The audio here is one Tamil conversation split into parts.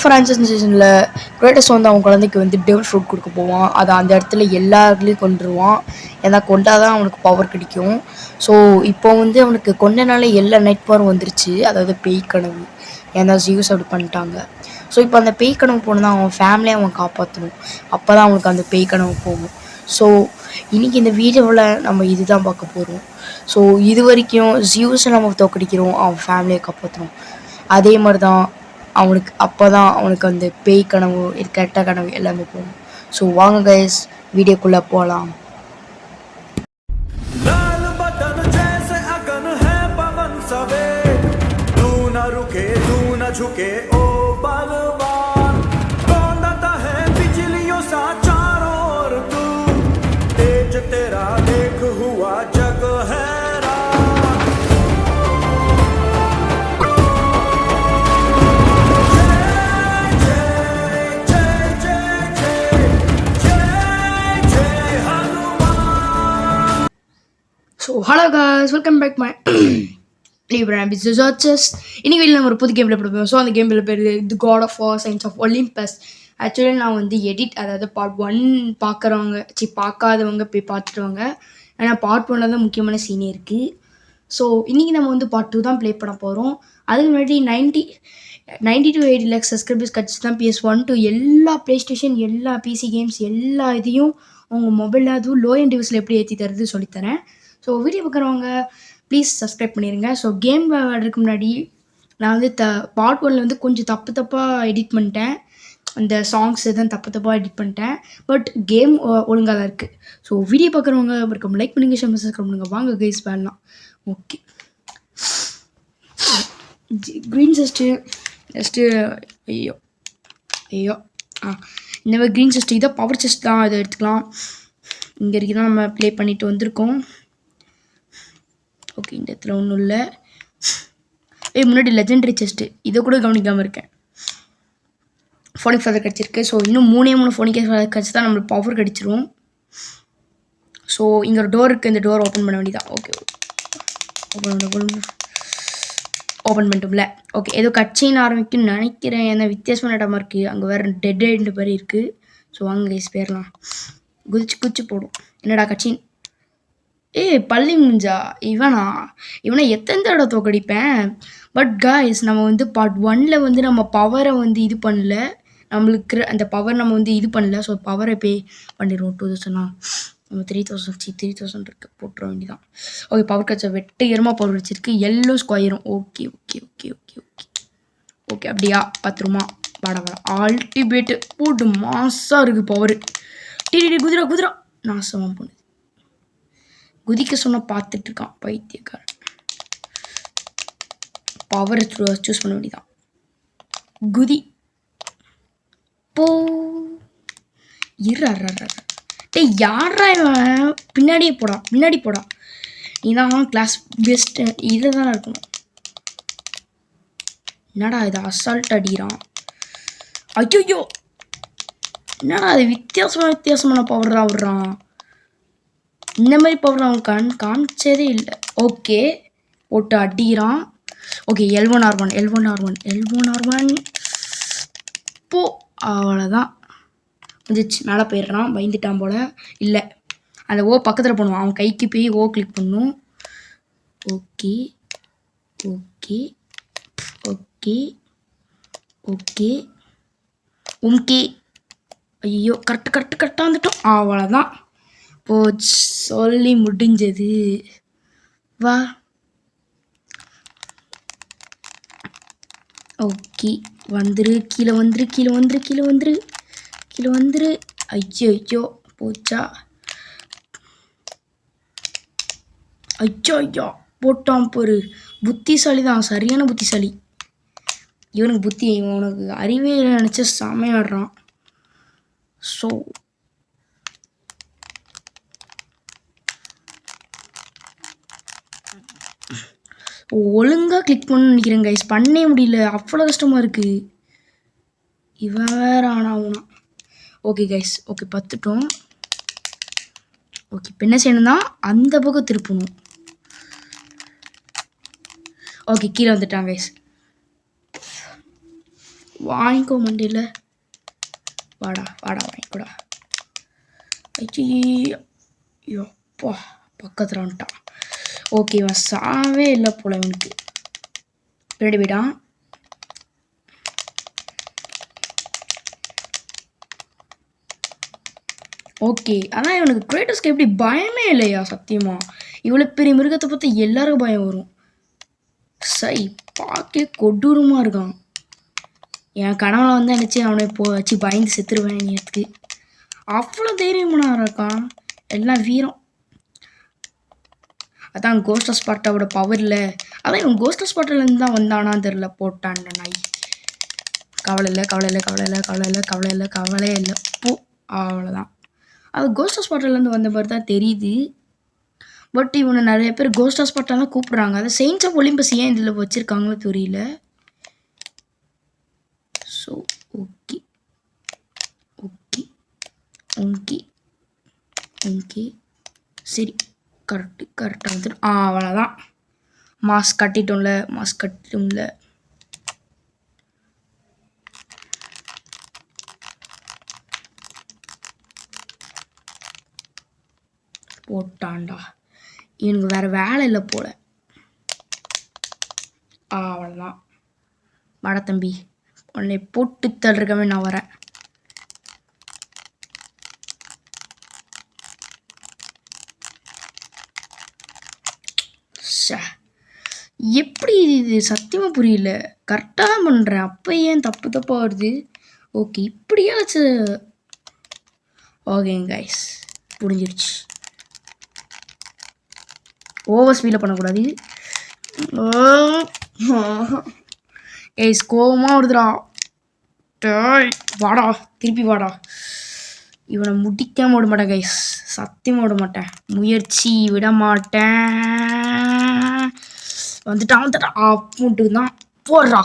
ஃப்ரான்சைஸில் கிரேட்டஸ் வந்து அவங்க குழந்தைக்கு வந்து டெவில் ஃப்ரூட் கொடுக்க போவான். அதை அந்த இடத்துல எல்லாருலேயும் கொண்டுருவான். ஏன்னா கொண்டாதான் அவனுக்கு பவர் கிடைக்கும். ஸோ இப்போ வந்து அவனுக்கு கொண்டனால எல்லா நைட் பவரும் வந்துருச்சு, அதாவது பேய் கனவு. ஏன்னா ஜியூஸ் அப்படி பண்ணிட்டாங்க. ஸோ இப்போ அந்த பேய் கனவு போனால் அவன் ஃபேமிலியை அவன் காப்பாற்றணும். அப்போ தான் அவனுக்கு அந்த பேய் கனவு போகும். ஸோ இன்றைக்கி இந்த வீடியோவில் நம்ம இதுதான் பார்க்க போகிறோம். ஸோ இது வரைக்கும் ஜியூஸை நம்ம தோக்கடிக்கிறோம், அவன் ஃபேமிலியை காப்பாற்றணும். அதே மாதிரி தான் அவனுக்கு அப்போ தான் அவனுக்கு அந்த பேய் கனவு கெட்ட கனவு எல்லாமே போகும். ஸோ வாங்க கைஸ் வீடியோக்குள்ளே போகலாம். So hello guys, welcome back my new brand business ஆர்ச்சஸ். இன்னைக்கு வீட்டில் நம்ம ஒரு புது கேமில் போடுவோம். ஸோ அந்த கேமில் பேர் the God of War science of Olympus. Actually நான் வந்து அதாவது பார்ட் 1 பார்க்காதவங்க போய் பார்த்துட்டுவாங்க. ஏன்னா பார்ட் 1 தான் முக்கியமான சீனே இருக்குது. ஸோ இன்றைக்கி நம்ம வந்து பார்ட் 2 தான் ப்ளே பண்ண போகிறோம். அதுக்கு முன்னாடி 90 to 80 lakhs சப்ஸ்கிரைபர்ஸ் கிடச்சி தான் PS1 to எல்லா ப்ளே ஸ்டேஷன், எல்லா பிசி கேம்ஸ், எல்லா இதையும் உங்கள் மொபைலில் அதுவும் லோ எண்ட் டிவைஸில் எப்படி ஏற்றி தருது சொல்லித்தரேன். ஸோ வீடியோ பார்க்குறவங்க ப்ளீஸ் சப்ஸ்கிரைப் பண்ணிடுங்க. ஸோ கேம் விளையாடுறதுக்கு முன்னாடி நான் வந்து பார்ட் 1 வந்து கொஞ்சம் தப்பாக எடிட் பண்ணிட்டேன். அந்த சாங்ஸ் தான் தப்பாக எடிட் பண்ணிட்டேன். பட் கேம் ஒழுங்காக தான் இருக்குது. ஸோ வீடியோ பார்க்குறவங்க இருக்கும் லைக் பண்ணுங்க, ஷேர் சப்ஸ்கிரைப் பண்ணுங்க. வாங்க கைஸ் வேணலாம். ஓகே, க்ரீன் ஜஸ்ட்டு ஐயோ இந்த மாதிரி க்ரீன் செஸ்ட் இதான் பவர் செஸ்ட் தான். இதை எடுத்துக்கலாம். இங்கே வரைக்கும் தான் நம்ம ப்ளே பண்ணிட்டு வந்திருக்கோம். ஓகே, இந்த இடத்துல ஒன்றும் இல்லை. முன்னாடி லெஜெண்டரி செஸ்ட்டு, இதை கூட கவனிக்காமல் இருக்கேன். ஃபோனிக் ஃபெதர் கிடச்சிருக்கு. ஸோ இன்னும் 3 ஃபோனிக் ஃபெதர் கிடச்சி தான் நம்மளுக்கு பவர் கிடச்சிரும். ஸோ இங்கே ஒரு டோர் இருக்குது, இந்த டோர் ஓப்பன் பண்ண வேண்டியதான். Okay, open பண்ணிட்டோம்ல. ஓகே, ஏதோ கட்சின்னு ஆரம்பிக்குன்னு நினைக்கிறேன். ஏன்னா வித்தியாசமான இடமா இருக்குது. அங்கே வேறு டெட் எண்டு மாதிரி இருக்குது. ஸோ வாங்க கைஸ் போயிடலாம். குதிச்சு போடும். என்னடா கட்சின், பள்ளி முடிஞ்சா இவனை எத்தனை தடவை தோக்கடிப்பேன். பட் காய்ஸ், நம்ம வந்து பார்ட் 1 வந்து நம்ம பவரை வந்து இது பண்ணல. நம்மளுக்கு அந்த பவர் நம்ம வந்து இது பண்ணல. ஸோ பவரை பே பண்ணிடுவோம். 2000 நம்ம 3000 இருக்குது, போட்டுற வேண்டியதான். ஓகே, பவர் கட்சா வெட்டுகரமாக பவர் வச்சிருக்கு. எல்லோ ஸ்கொயரும். Okay okay okay okay okay okay அப்படியா 10 ரூபா. வாடா அல்டிமேட்டு போட்டு மாசாக இருக்குது பவர். குதிரா நாசமாக போனது. குதிக்க சொன்ன பார்த்துட்டு இருக்கான் பைத்தியக்காரன். பவர் சூஸ் பண்ண வேண்டியதான். குதி போ. யாரா இவன்? பின்னாடி போடா. இதான் கிளாஸ் பெஸ்ட். இதை தான் இருக்கணும். என்னடா இது அசால்ட் அடிக்கிறான். ஐயோ, என்னடா அது வித்தியாசமான பவர் தான் விடுறான். இந்த மாதிரி பவர் அவன் காமிச்சதே இல்லை. ஓகே, போட்டு அடிக்கிறான். ஓகே, L1R1 போ. அவ்வளோதான் வந்துச்சு. மேலே போயிடுறான். பயந்துட்டான் போல். இல்லை, அந்த ஓ பக்கத்தில் பண்ணுவான். அவன் கைக்கு போய் ஓ கிளிக் பண்ணும். Okay okay okay okay okay. ஐயோ, கரெக்டாக வந்துட்டோம். அவ்வளோதான் போச்சு, சொல்லி முடிஞ்சது. வா. ஓகே, கீழே வந்துரு. ஐயோ போச்சா. ஐயோ போட்டான் போரு. புத்திசாலி தான், சரியான புத்திசாலி. இவனுக்கு அறிவே நினச்ச செமையாடுறான். ஸோ ஒழுங்காக கிளிக் பண்ணணும்னு நினைக்கிறேன் கைஸ். பண்ணவே முடியல, அவ்வளோ கஷ்டமாக இருக்குது. இவன் வேறு ஆனா. ஓகே கைஸ், ஓகே பார்த்துட்டோம். ஓகே, இப்போ என்ன செய்யணும்னா அந்த பக்கம் திருப்பணும். ஓகே, கீழே வந்துட்டான் கைஸ். வாங்கிக்கோ மண்டியில். வாடா வாடா வாங்கிக்கூடா. ஐயோப்பா பக்கத்தில் வந்துட்டான். ஓகே இவன் சாவே இல்லை போல இவனுக்கு. ரெடி போயிட்டான். ஓகே ஆனால் இவனுக்கு கிரேட்டஸ்க்கு எப்படி பயமே இல்லையா சத்தியமா? இவ்வளோ பெரிய மிருகத்தை பார்த்து எல்லாருக்கும் பயம் வரும். சை பார்க்க கொடூரமாக இருக்கான். என் கனவுல வந்து நினச்சி அவனை வச்சு பயந்து செத்துருவேன் நேற்றுக்கு. அவ்வளோ தைரியமான இருக்கான். எல்லாம் வீரம். அதான் கோஸ்ட் ஆஃப் ஸ்பார்ட்டாவோட பவர் இல்லை. அதான் இவன் கோஸ்ட் ஆஃப் ஸ்பார்ட்டிலேருந்து தான் வந்தானான்னு தெரில. போட்டான் நாய். கவலை இல்லை கவலை இல்லை கவலை இல்லை கவலை இல்லை கவலை இல்லை கவலையே இல்லை. பூ அவ்வளோதான். அது கோஸ்ட் ஆஃப் ஸ்பார்ட்டிலேருந்து வந்த மாதிரி தான் தெரியுது. பட் இவனை நிறைய பேர் கோஸ்ட் ஆஃப் ஸ்பார்ட்டாக தான் கூப்பிட்றாங்க. அது செயின்ஸ் ஆஃப் ஒலிம்பஸ் ஏன் இதில் வச்சுருக்காங்களோ தெரியல. So okay okay okay okay சரி கரெக்டாக வந்துடும். அவ்வளோதான். மாஸ்க் கட்டிட்டோம்ல. போட்டான்டா. எனக்கு வேறு வேலை இல்லை போல. அவ்வளோதான். வாடா தம்பி, உன்னை போட்டு தள்ளுறக்கவே நான் வரேன். எப்படி இது சத்தியமாக புரியல. கரெக்டாக தான் பண்ணுறேன், அப்போ ஏன் தப்பாக வருது? ஓகே இப்படியாச்சு. ஓகேங்க கைஸ் புரிஞ்சிருச்சு. ஓவர் ஸ்பீடில் பண்ணக்கூடாது. ஏய் கோவமாக வருதுடா. வாடா திருப்பி வாடா. இவனை முடிக்காம விட மாட்டேன் கைஸ், சத்தியமாக விட மாட்டேன். முயற்சி விட மாட்டேன். வந்துட்டான் அப்புன்ட்டு தான் போடுறா.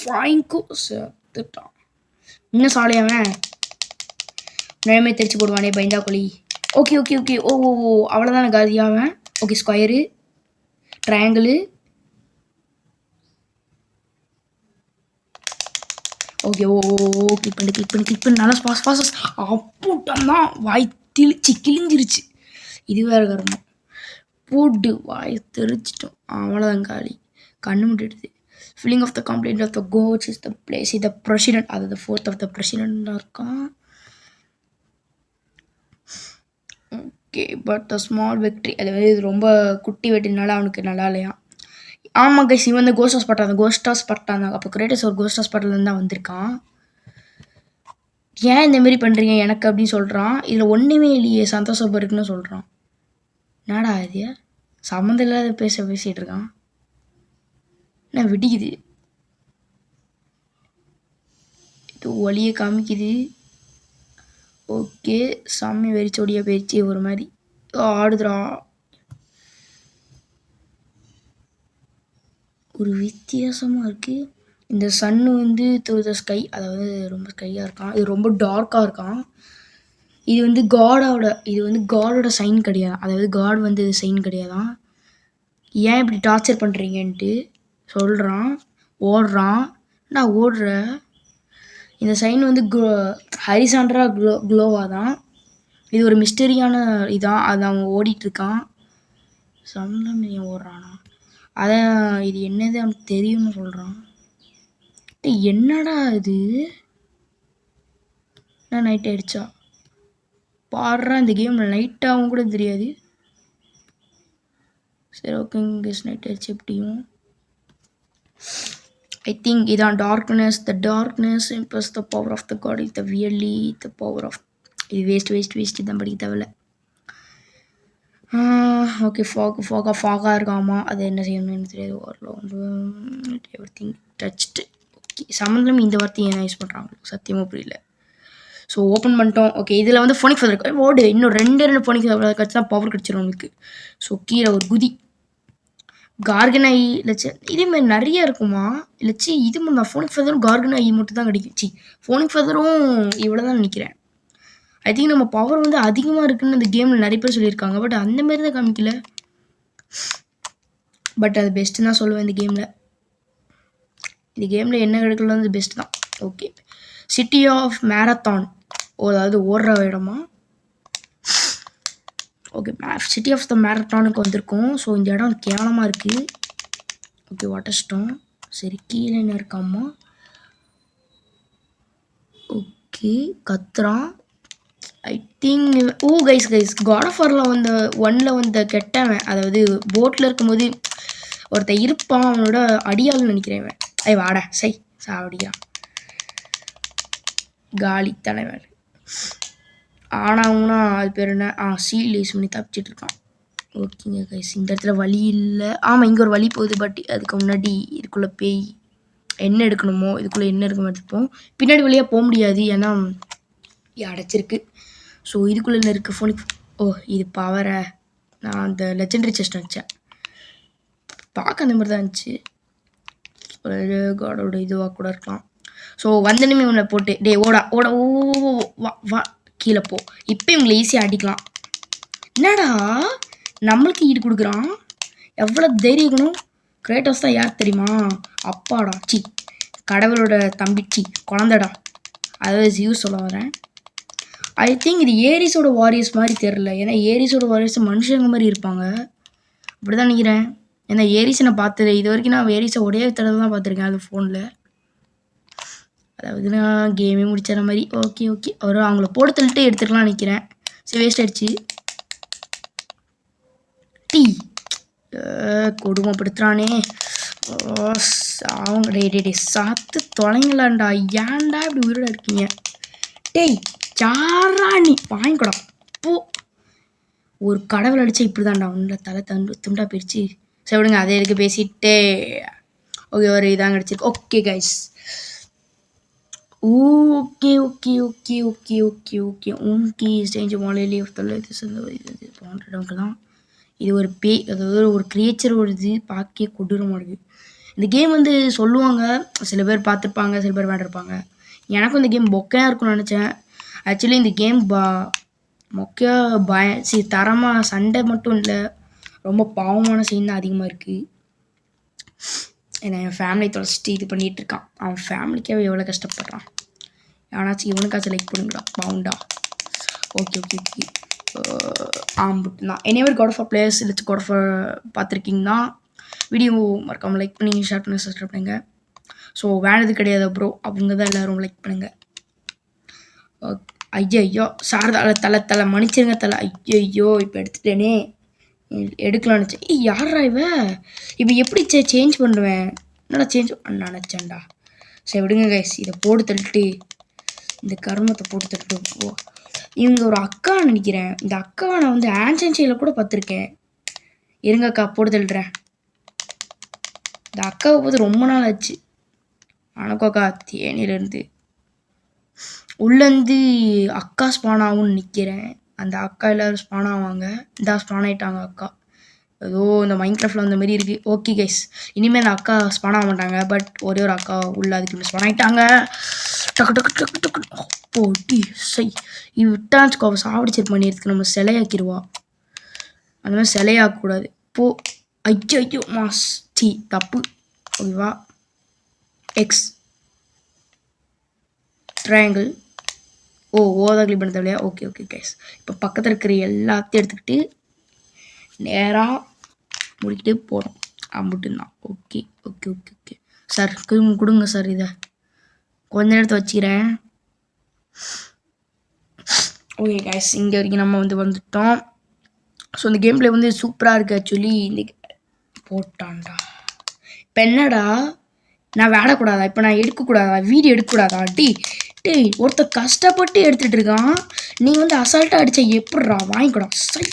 வாங்கிக்கோ. செத்துட்டான். இன்னும் சாலையாவன் நேரமே தெரிச்சு போடுவானே பயந்தா கோழி. ஓகே ஓகே ஓகே ஓ அவ்வளோதான காதியாவன். Okay square triangle. Okay click பண்ணி நல்லா ஃபாஸ்ட் அப்புட்டம் தான். வாய் கிழிஞ்சிருச்சு. இது வேறு காரணம். போட்டு வாய் தெரிச்சிட்டோம். அவ்வளோதான் காலி. கண்ணு முட்டிடுது. Filling of the complaint of the gods is the place the president. அது ஃபோர்த் ஆஃப் த பிரசிடென்ட்டாக இருக்கான். Okay but the small victory. அதாவது இது ரொம்ப குட்டி வெட்டினால அவனுக்கு நல்லா இல்லையா. ஆமாம் கைஸ், இவன் வந்து கோஸ்ட் ஆஃப் ஸ்பார்ட்டா இருந்தாங்க. அப்போ கிரேட்டஸ் ஒரு கோஸ்ட் ஆஃப் ஸ்பார்ட்டிலேருந்து தான் வந்திருக்கான். ஏன் இந்தமாரி பண்ணுறீங்க எனக்கு அப்படின்னு சொல்கிறான். இதில் ஒன்றுமே இல்லையே சந்தோஷம் இருக்குன்னு சொல்கிறான். என்னடா இது சம்மந்தம் இல்லாத பேசிகிட்டு இருக்கான். என்ன விடிக்குது, இது ஒளியை காமிக்குது. ஓகே சாமி வெறிச்சோடியாக போயிடுச்சு. ஒரு மாதிரி ஆடுதுரா. ஒரு வித்தியாசமாக இருக்குது. இந்த சன்னு வந்து த்ரூ த ஸ்கை, அதாவது ரொம்ப ஸ்கையாக இருக்கான். இது ரொம்ப டார்க்காக இருக்கான். இது வந்து காடோட சைன் கிடையாது. அதாவது காட் வந்து இது சைன் கிடையாதான். ஏன் இப்படி டார்ச்சர் பண்ணுறீங்கன்ட்டு சொல்கிறான். ஓடுறான். நான் ஓடுற இந்த சைன் வந்து ஹரிசாண்டராக க்ளோவாக தான். இது ஒரு மிஸ்டரியான இதான். அது அவன் ஓடிட்டுருக்கான். சன்னில் ஏன் ஓடுறானா? அதான் இது என்னது அவனுக்கு தெரியும்னு சொல்கிறான். என்னடா இது என்ன நைட் ஆகிடுச்சா பாடுறா. இந்த கேமில் நைட்டாகவும் கூட தெரியாது. சரி ஓகே கெஸ் நைட் ஆகிடுச்சு. எப்படியும் ஐ திங்க் இதான் darkness. The darkness imbues the power of the god is the really the power of. இது வேஸ்ட் தான் படிக்க தேவையில்ல. ஓகே ஃபாகாக இருக்காமா. அது என்ன செய்யணும்னு தெரியாது. Every thing touched. ஓகே சம்மந்தம் இந்த வார்த்தையை என்ன யூஸ் பண்ணுறாங்க சத்தியமாக புரியல. ஸோ ஓப்பன் பண்ணிட்டோம். ஓகே இதில் வந்து ஃபோனிக் ஃபெதர் இருக்கு. ஓடு இன்னும் ரெண்டு ஃபோனிக் ஃபெதர் கிடச்சி தான் பவர் கிடச்சிடும் உங்களுக்கு. ஸோ கீழே ஒரு குதி. கார்கன் ஐ இல்லைச்சி இதேமாதிரி நிறைய இருக்குமா இல்லைச்சி இது நான் ஃபோனிக் ஃபெதரும் கார்கன் ஐ மட்டும் தான் கிடைக்கும். ஃபோனிக் ஃபெதரும் இவ்வளோ தான் நினைக்கிறேன். ஐ திங்க் நம்ம பவர் வந்து அதிகமாக இருக்குன்னு இந்த கேமில் நிறைய பேர் சொல்லியிருக்காங்க. பட் அந்தமாரி தான் காமிக்கல. பட் அது பெஸ்ட்டு தான் சொல்லுவேன் இந்த கேமில். இந்த கேமில் என்ன கிடைக்கலாம் வந்து பெஸ்ட் தான். ஓகே, சிட்டி ஆஃப் மேரத்தான், அதாவது ஓடுற இடமா. ஓகே, சிட்டி ஆஃப் த மேரத்தானுக்கு வந்திருக்கோம். ஸோ இந்த இடம் கேவலமாக இருக்குது. Okay, water. சரி, கீழே என்ன இருக்காமா? ஓகே, கத்துறான். I think guys god of வாரில் வந்த 1ல் வந்த கெட்டவன், அதாவது போட்டில் இருக்கும்போது ஒருத்தன் இருப்பான், அவனோட அடியாள்னு நினைக்கிறேன். வாடா சை சாவடிக்கிறான் காலி தலைவன். ஆனாவுன்னா அது பேர் என்ன, சீல் யூஸ் பண்ணி தப்பிச்சிட்டு இருக்கான். ஓகேங்க கைஸ், இந்த இடத்துல வழி இல்லை. ஆமாம், இங்கே ஒரு வழி போகுது. பட் அதுக்கு முன்னாடி இதுக்குள்ளே பேய் என்ன எடுக்கணுமோ, இதுக்குள்ளே என்ன எடுக்கணும் எடுத்துப்போம். பின்னாடி வழியாக போக முடியாது, ஏன்னா அடைச்சிருக்கு. ஸோ இதுக்குள்ளே என்ன இருக்குது? ஃபோனிக். இது பவரை நான் அந்த லெஜெண்டரி செஸ்ட் வச்சேன். பார்க்க அந்த மாதிரி தான் இருந்துச்சு. ஒரு காடோட இதுவாக கூட இருக்கலாம். ஸோ வந்தனுமே இவனை போட்டு ஓடா ஓட வா கீழே போ. இப்போ இவங்களை ஈஸியாக அடிக்கலாம். என்னடா நம்மளுக்கு ஈடு கொடுக்குறான், எவ்வளோ தைரியம் இருக்கணும். கிரேட்டோஸ் தான் யார் தெரியுமா? அப்பாடா, கடவுளோட தம்பிச்சி குழந்தடா. அதாவது யூஸ் சொல்ல வரேன். ஐ திங்க் இது ஏரிஸோட வாரியர்ஸ் மாதிரி தெரில, ஏன்னா ஏரிஸோட வாரியர்ஸ் மனுஷங்க மாதிரி இருப்பாங்க, அப்படி தான் நினைக்கிறேன். ஏன்னா ஏரிஸை நான் பார்த்தது இது வரைக்கும், நான் ஏரிஸை ஒரே தடவை தான் பார்த்துருக்கேன் அது ஃபோனில். அதாவது நான் கேமே முடிச்சிட மாதிரி. ஓகே அவங்கள போட தள்ளிட்டு எடுத்துக்கலாம் நினைக்கிறேன். சரி, வேஸ்ட் ஆயிடுச்சு. கொடுமைப்படுத்துறானே. அவங்க டே சாத்து தொலைங்களாண்டா, ஏன்டா இப்படி உயிரோட இருக்கீங்க? யாரா நீ? வாங்கிக்கூடா போ. ஒரு கடவுள் அடித்தா இப்படி தான்டா, ஒன்றில் தலை துண்டா போயிடுச்சு. சரி விடுங்க, அதே இருக்கு பேசிட்டே. ஓகே, ஒரு இதாங்க கிடச்சிருக்கு. ஓகே கைஸ், ஓகே ஸ்டேஞ்ச் மாலையிலே போன்றவங்கலாம். இது ஒரு பேய், அதாவது ஒரு கிரியேச்சரோட இது பார்க்க கொடூரமாக இருக்குது. இந்த கேம் வந்து சொல்லுவாங்க, சில பேர் பார்த்துருப்பாங்க, சில பேர் விளையாண்டுருப்பாங்க. எனக்கும் இந்த கேம் பொக்கையாக இருக்கும்னு நினச்சேன். ஆக்சுவலி இந்த கேம் மொக்கையாக தரமாக சண்டை மட்டும் இல்லை, ரொம்ப பாவமான சீன் தான் அதிகமாக இருக்குது. ஏன்னா என் ஃபேமிலி தொலைச்சிட்டு இது பண்ணிகிட்டு இருக்கான். அவன் ஃபேமிலிக்காக எவ்வளோ கஷ்டப்படுறான். ஆனாச்சும் இவனுக்காச்சும் லைக் பண்ணுங்கடா, பாவுண்டா. ஓகே ஆம்பிட்டுதான். எனேவர் காட் ஆஃப் வார் பிளேயர்ஸ் இல்லை காட் ஆஃப் வார் பார்த்துருக்கீங்கன்னா வீடியோ மறக்காமல் லைக் பண்ணி ஷேர் பண்ணி சப்ஸ்கிரைப் பண்ணுங்கள். ஸோ வேணது கிடையாது ப்ரோ, அவங்க தான் எல்லோரும் லைக் பண்ணுங்கள். ஐயோ சாரதா தலை மன்னிச்சிருங்க தலை. ஐயோ இப்போ எடுத்துட்டேனே, எடுக்கலான்னு நினச்சேன். யாரா இப்போ எப்படி சேஞ்ச் பண்ணுவேன்? என்னடா சேஞ்ச் நினச்சேன்டா. சரி விடுங்க கைஸ், இதை போட்டு தள்ளிட்டு இந்த கர்மத்தை போட்டு தள்ளிட்டு இவங்க ஒரு அக்கா நினைக்கிறேன். இந்த அக்காவை நான் வந்து ஆன்சன் சைடில் கூட பார்த்துருக்கேன். இருங்க அக்கா, போட்டு தள்ளுறேன். இந்த அக்காவை பார்த்து ரொம்ப நாள் ஆச்சு. வணக்கம் அக்கா, தேனியிலேருந்து உள்ளேருந்து அக்கா ஸ்பான் ஆகும்னு நிற்கிறேன். அந்த அக்கா எல்லோரும் ஸ்பான் ஆவாங்க. ஸ்பான் ஆகிட்டாங்க அக்கா. ஏதோ இந்த மைன்கிராஃப்டில் அந்த மாதிரி இருக்குது. ஓகே கைஸ், இனிமேல் அந்த அக்கா ஸ்பான் ஆக மாட்டாங்க. பட் ஒரே ஒரு அக்கா உள்ள அதுக்கு ஸ்பான் ஆகிட்டாங்க. டக்கு போட்டி சை விட்டாச்சுக்கோ, அவள் சாவடிச்சிரு பண்ணிடுறதுக்கு நம்ம சிலையாக்கிடுவா. அந்த மாதிரி சிலையாக்கக்கூடாது. ஐயோ மாஸ் தப்பு. ஓகேவா, எக்ஸ் ட்ரையாங்கிள். ஓதான் கிளிக் பண்ண தேவையா? ஓகே கைஸ், இப்போ பக்கத்தில் இருக்கிற எல்லாத்தையும் எடுத்துக்கிட்டு நேராக முடிக்கிட்டு போகிறோம். அம்புட்டுந்தான். ஓகே சார், கொடுங்க சார், இதை கொஞ்ச நேரத்தை வச்சுக்கிறேன். ஓகே கைஸ், இங்கே வரைக்கும் நம்ம வந்துட்டோம். ஸோ இந்த கேம் பிளே வந்து சூப்பராக இருக்குது. ஆக்சுவலி இந்த போட்டான்டா. இப்போ என்னடா, நான் விளையாடக்கூடாதா? இப்போ நான் எடுக்கக்கூடாதா? வீடியோ எடுக்கக்கூடாதா? டேய் ஒருத்தர் கஷ்டப்பட்டு எடுத்துகிட்டு இருக்கான், நீ வந்து அசால்ட்டாக அடித்தா எப்பட்றா? வாங்கிக்கூடா சை.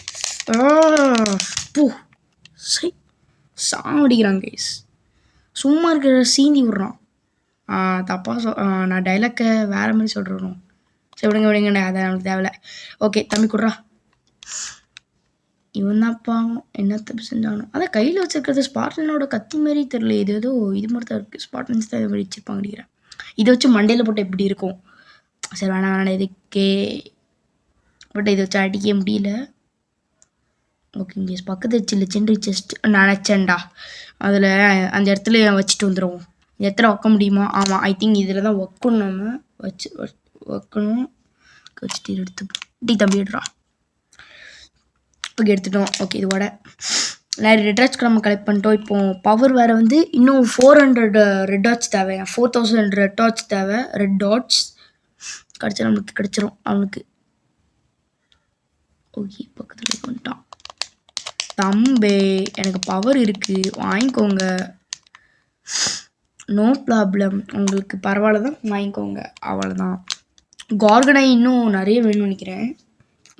சை சாவடிக்கிறான் கைஸ். சும்மா இருக்கிற சீந்தி விட்றான். தப்பாக நான் டைலாக்கை வேறு மாதிரி சொல்கிறோம். சரி விடுங்க, அதை நமக்கு தேவையில்ல. ஓகே தம்பி குட்றா. இவன் தான்ப்பா என்ன தப்பு செஞ்சானோ. அதான் கையில் வச்சுருக்கிறது ஸ்பார்டனோட கத்தி மாரி தெரியல. ஏதோ இது மாதிரி தான் இருக்குது. ஸ்பார்டன்ஸ் தான் இதை மாதிரி வச்சுருப்பாங்க நினைக்கிறேன். இதை வச்சு மண்டையில் போட்டு எப்படி இருக்கும்? சரி வேணாம் இதுக்கே. பட் இதை வச்சு அடிக்க முடியல. ஓகே இங்கே பக்கத்து லெஜெண்டரி செஸ்ட் நினச்சேன்டா. அதில் அந்த இடத்துல வச்சுட்டு வந்துடுவோம். எத்தனை வைக்க முடியுமா? ஆமாம், ஐ திங்க் இதில் தான் வைக்கணும். நம்ம வைக்கணும். வச்சுட்டு எடுத்து தம்பி எடுறான். இப்போ எடுத்துட்டோம். ஓகே, இதோட நிறைய ரெட் டாட்ஸ்க்கு நம்ம கலெக்ட் பண்ணிட்டோம். இப்போ பவர் வேறு வந்து இன்னும் 400 ரெட் டாட்ஸ் தேவை. 4000 ரெட் டாட்ஸ் தேவை. ரெட் டாட்ஸ் கிடச்சா நம்மளுக்கு கிடச்சிரும் அவனுக்கு. ஓகே, பக்கத்தில் வந்துட்டான். தம்பே, எனக்கு பவர் இருக்குது, வாங்கிக்கோங்க. நோ ப்ராப்ளம், உங்களுக்கு பரவாயில்ல தான், வாங்கிக்கோங்க. அவ்வளோதான். கார்கனை இன்னும் நிறைய வேணும்னு நினைக்கிறேன்.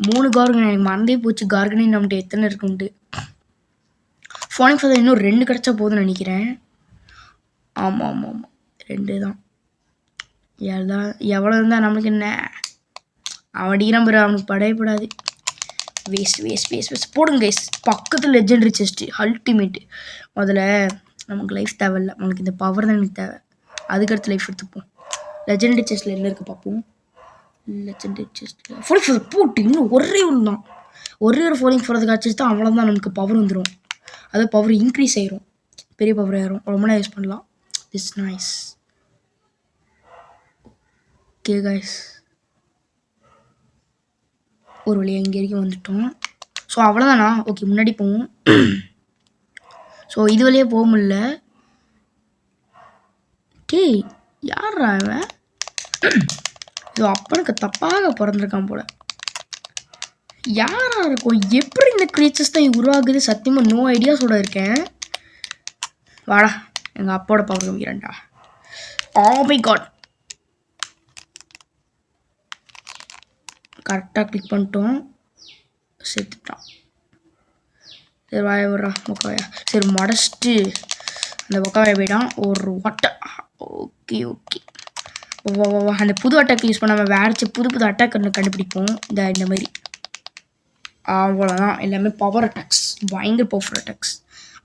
3 கார்கனை, எனக்கு மறந்தே போச்சு கார்கனை நம்மகிட்ட எத்தனை இருக்குன்ட்டு. ஃபோனிக் ஃபெதர் இன்னும் 2 கிடச்சா போதும்னு நினைக்கிறேன். ஆமாம் ஆமாம் ஆமாம், 2 தான். எவ்வளோ இருந்தால் நம்மளுக்கு என்ன? அவன் அடிக்கிறான் பாரு, அவனுக்கு படையப்படாது. வேஸ்ட் போடுங்க கைஸ். பக்கத்தில் லெஜெண்டரி செஸ்ட்டு அல்டிமேட்டு. முதல்ல நமக்கு லைஃப் தேவையில்ல, நமக்கு இந்த பவர் தான் எனக்கு தேவை. அதுக்கடுத்து லைஃப் எடுத்துப்போம். லெஜெண்டரி செஸ்ட்டில் என்ன இருக்குது பார்ப்போம். லெஜெண்டரி செஸ்ட்டில் ஃபோனிக் ஃபெதர் போட்டு இன்னும் ஒரே ஒன்று தான். ஒரே ஒரு ஃபோனிக் ஃபெதர் காய்ச்சி தான் அவ்வளோதான், நமக்கு பவர் வந்துடும். அது பவர் இன்க்ரீஸ் ஆயிரும், பெரிய பவர் ஆயிரும், ரொம்ப நேரம் யூஸ் பண்ணலாம். This nice. ஓகே கைஸ், ஒரு வழியாக இங்கே வரைக்கும் வந்துட்டோம். ஸோ அவ்வளோதானா? ஓகே, முன்னாடி போவோம். ஸோ இது வழியே போக முடியல. டேய், யாரா அவன்? ஸோ அப்பனுக்கு தப்பாக பிறந்திருக்கான் போல. யாரா இருக்கும்? எப்படி இந்த க்ரீச்சர்ஸ் தான் உருவாகுது? சத்தியமாக நோ ஐடியாஸோட இருக்கேன். வாடா, எங்கள் அப்பாவோட பவர் காமிக்கிறேன்டா. ஓ மை காட், கரெக்டாக கிளிக் பண்ணிட்டோம். செத்துட்டான். சரி, வாய விட்றா மொக்காயா. சரி, மடச்சிட்டு அந்த மொக்காயை போயிட்டான். ஒரு ஒட்டை. ஓகே ஓகே, அந்த புது அட்டாக் யூஸ் பண்ணாமல் வேறு புது அட்டாக் கண்டுபிடிப்போம். இந்த மாதிரி அவ்வளோதான். எல்லாமே பவர் அட்டாக்ஸ், பயங்கர பவர்ஃபுல் அட்டாக்ஸ்.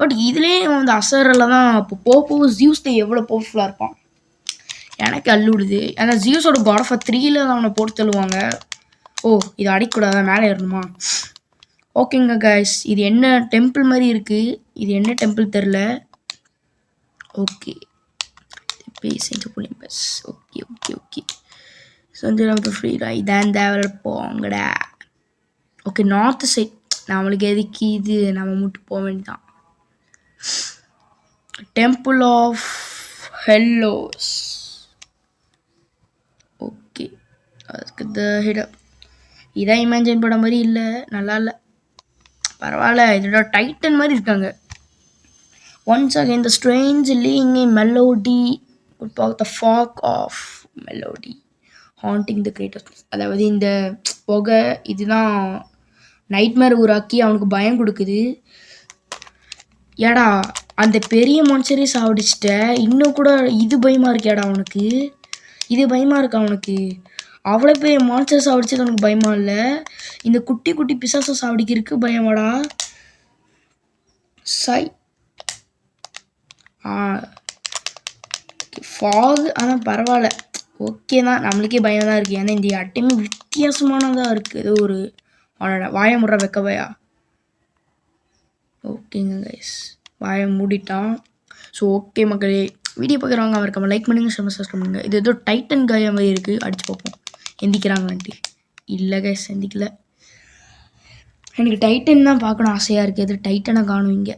பட் இதுலேயே வந்து அசரில் தான் இப்போ போக ஜியூஸ் எவ்வளோ பவர்ஃபுல்லாக இருப்பான் எனக்கு அள்ளுடுது. ஏன்னா ஜியூஸோட காட் ஆஃப் 3 அவனை போட்டு தள்ளுவாங்க. ஓ, இது அடிக்கூடாதா? மேலே ஏறணுமா? ஓகேங்க கைஸ், இது என்ன டெம்பிள் மாதிரி இருக்குது. இது என்ன டெம்பிள் தெரில. Okay, Olympus. Okay okay okay, சந்திராவது ஃப்ரீடா இதான் தேவை போங்கடா. ஓகே, நார்த் சைட் நம்மளுக்கு எதுக்கு இது, நம்ம மட்டும் போக வேண்டியதான். Temple of ஹெல்லோஸ். ஓகே, அதுக்கு ஹிடம் இதான் இமேஜின் படம் மாதிரி இல்லை, நல்லா இல்லை, பரவாயில்ல. இதோட டைட்டன் மாதிரி இருக்காங்க. Once again the strange ling in melody the fog of melody haunting the greatest. அதாவது இந்த புகை இதுதான் நைட்மேர் உருவாக்கி அவனுக்கு பயம் கொடுக்குது. ஏடா, அந்த பெரிய மனுஷரே சாவடிச்சிட்ட, இன்னும் கூட இது பயமாக இருக்கேடா அவனுக்கு. இது பயமாக இருக்கா அவனுக்கு? அவ்வளோ பெரிய மான்ஸ்டர் சாவடிச்சது அவனுக்கு பயமா இல்லை? இந்த குட்டி குட்டி பிசாசை சாவடிக்கிறதுக்கு பயமாடா? சை ஃபாக். ஆனால் பரவாயில்ல, ஓகே தான், நம்மளுக்கே பயம் தான் இருக்குது. ஏன்னா இந்த அட்டையுமே வித்தியாசமானதாக இருக்குது. ஏதோ ஒரு வாய முறை வைக்கவையா. ஓகேங்க கைஸ், வாயை மூடிட்டான். ஸோ ஓகே மக்களே, வீடியோ பார்க்குறவங்க அவருக்கு லைக் பண்ணுங்கள், சப்ஸ்கிரைப் பண்ணுங்கள். இது ஏதோ டைட்டன் காயா மாதிரி இருக்குது, அடிச்சு பார்ப்போம் எந்திக்கிறாங்கன்ட்டு. இல்லை கைஸ், எந்திக்கல. எனக்கு டைட்டன் தான் பார்க்கணும் ஆசையாக இருக்குது. எது டைட்டனை காணும் இங்கே.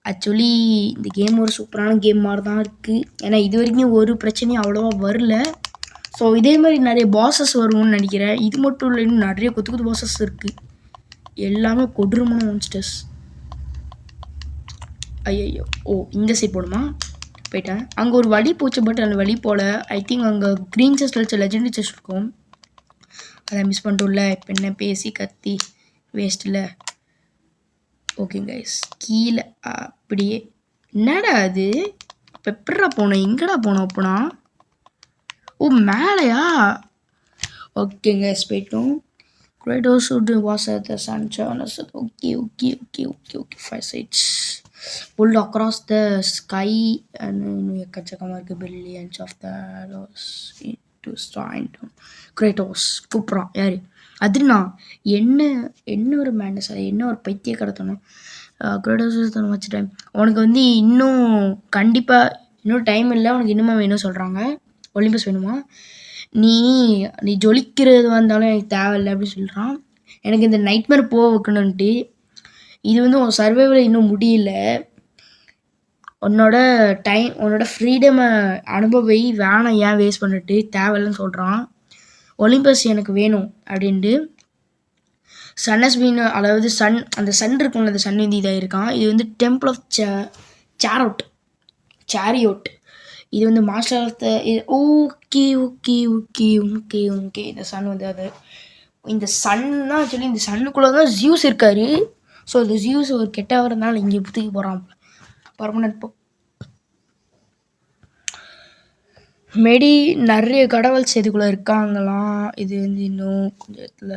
ஆக்சுவலி இந்த கேம் ஒரு சூப்பரான கேம் மாதிரி தான் இருக்குது. ஏன்னா இது வரைக்கும் ஒரு பிரச்சனையும் அவ்வளோவா வரல. ஸோ இதே மாதிரி நிறைய பாசஸ் வரும்னு நினைக்கிறேன். இது மட்டும் இல்லை, இன்னும் நிறைய கொத்து பாசஸ் இருக்குது. எல்லாமே கொடூரமான மான்ஸ்டர்ஸ். ஐயோ, ஓ இந்த சைட் போடுமா? போயிட்டேன். அங்கே ஒரு வழி போச்சு, பட் அந்த வழி போல். ஐ திங்க் அங்கே க்ரீன் செஸ்ட் வச்ச லெஜெண்டரி செஸ்ட் இருக்கும், அதை மிஸ் பண்ணிட்டோம்ல. இப்போ என்ன பேசி கத்தி வேஸ்ட் இல்லை. ஓகே கைஸ், கீழே அப்படியே என்னடா அது? அப்போ எப்படா போனோம்? எங்கடா போனோம் அப்போனா? ஓ மேலையா? ஓகே கைஸ், போயிட்டோம். Kratos was at the sunshine. Okay, 5 sides pulled across the sky and எக்கச்சக்கமாக இருக்குது. billions of the dollars to find Kratos. கூப்பிட்றான் யார்? அதுனா என்ன ஒரு மேனஸ், அது என்ன ஒரு பைத்திய கடத்தணும். Kratos வச்சுட்டேன். உனக்கு வந்து இன்னும் கண்டிப்பாக இன்னும் டைம் இல்லை, உனக்கு இன்னுமே வேணும் சொல்கிறாங்க. ஒலிம்பஸ் வேணுமா, நீ நீ ஜொலிக்கிறது வந்தாலும் எனக்கு தேவையில்லை அப்படின்னு சொல்கிறான். எனக்கு இந்த நைட்மேர் போக வைக்கணுன்ட்டு. இது வந்து உன் சர்வைவல் இன்னும் முடியல, உன்னோட ஃப்ரீடமை அனுபவி, வேணாம் ஏன் வேஸ்ட் பண்ணிட்டு, தேவையில்லைன்னு சொல்கிறான். ஒலிம்பஸ் எனக்கு வேணும் அப்படின்ட்டு. சன்னஸ் பீன், அதாவது சன், அந்த சன் இருக்கும்ல, அந்த சன் வந்து இதாக இருக்கான். இது வந்து டெம்பிள் ஆஃப் சேரியோட். இது வந்து master of the okay okay okay okay okay இந்த சன் வந்து அது, இந்த சன்னா ஆக்சுவலி இந்த சன்னுக்குள்ளே தான் ஜியூஸ் இருக்காரு. ஸோ இந்த ஜியூஸ் ஒரு கெட்டவர் இருந்தாலும் இங்கே தூக்கி போகிறான் பர்மனன்ட். மேடி நிறைய கடவுள்ஸ் இதுக்குள்ளே இருக்காங்களாம். இது வந்து இன்னும் கொஞ்சம் இடத்துல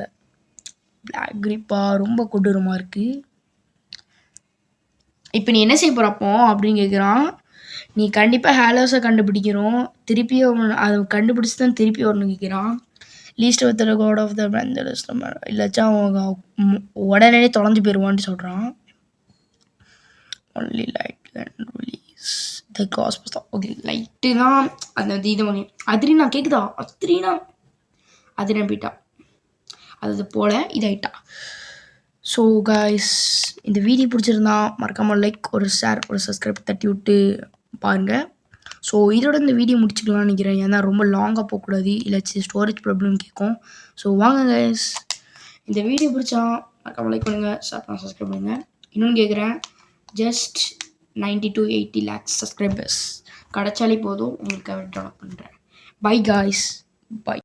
பிளாக் கிரிப்பாக ரொம்ப கொடூரமாக இருக்குது. இப்போ நீ என்ன செய்ய போகிறப்போ அப்படின்னு கேட்குறான். நீ கண்டிப்பாக ஹேலோஸை கண்டுபிடிக்கிறோம், திருப்பி அதை கண்டுபிடிச்சி தான் திருப்பி வரணும் கேட்குறான். Least of the god of the இல்லாச்சா அவங்க உடனே தொலைஞ்சு போயிடுவான்னு சொல்கிறான். Only light and release the காஸ்பஸ் தான். ஓகே லைட்டு தான் அந்த இது பண்ணி அதிரினா கேட்குதா, அதிரினா போயிட்டா, அது போல் இதாயிட்டா. ஸோ காய்ஸ், இந்த வீடியோ பிடிச்சிருந்தா மறக்காமல் லைக், ஒரு ஷேர், ஒரு சப்ஸ்கிரைப் தட்டி விட்டு பாருங்கள். ஸோ இதோட இந்த வீடியோ முடிச்சுக்கலாம்னு நினைக்கிறேன். ஏன்னா ரொம்ப லாங்காக போகக்கூடாது, இல்லாச்சி ஸ்டோரேஜ் ப்ராப்ளம் கேட்கும். ஸோ வாங்க கைஸ், இந்த வீடியோ பிடிச்சா மறக்காமல் லைக் பண்ணுங்கள், ஷேர் பண்ண சப்ஸ்கிரைப் பண்ணுங்கள். இன்னொன்று கேட்குறேன், ஜஸ்ட் 90 to 80 lakhs சப்ஸ்கிரைபர்ஸ் கிடைச்சாலே போதும், உங்களுக்கு டெவலப் பண்ணுறேன். Bye guys, by.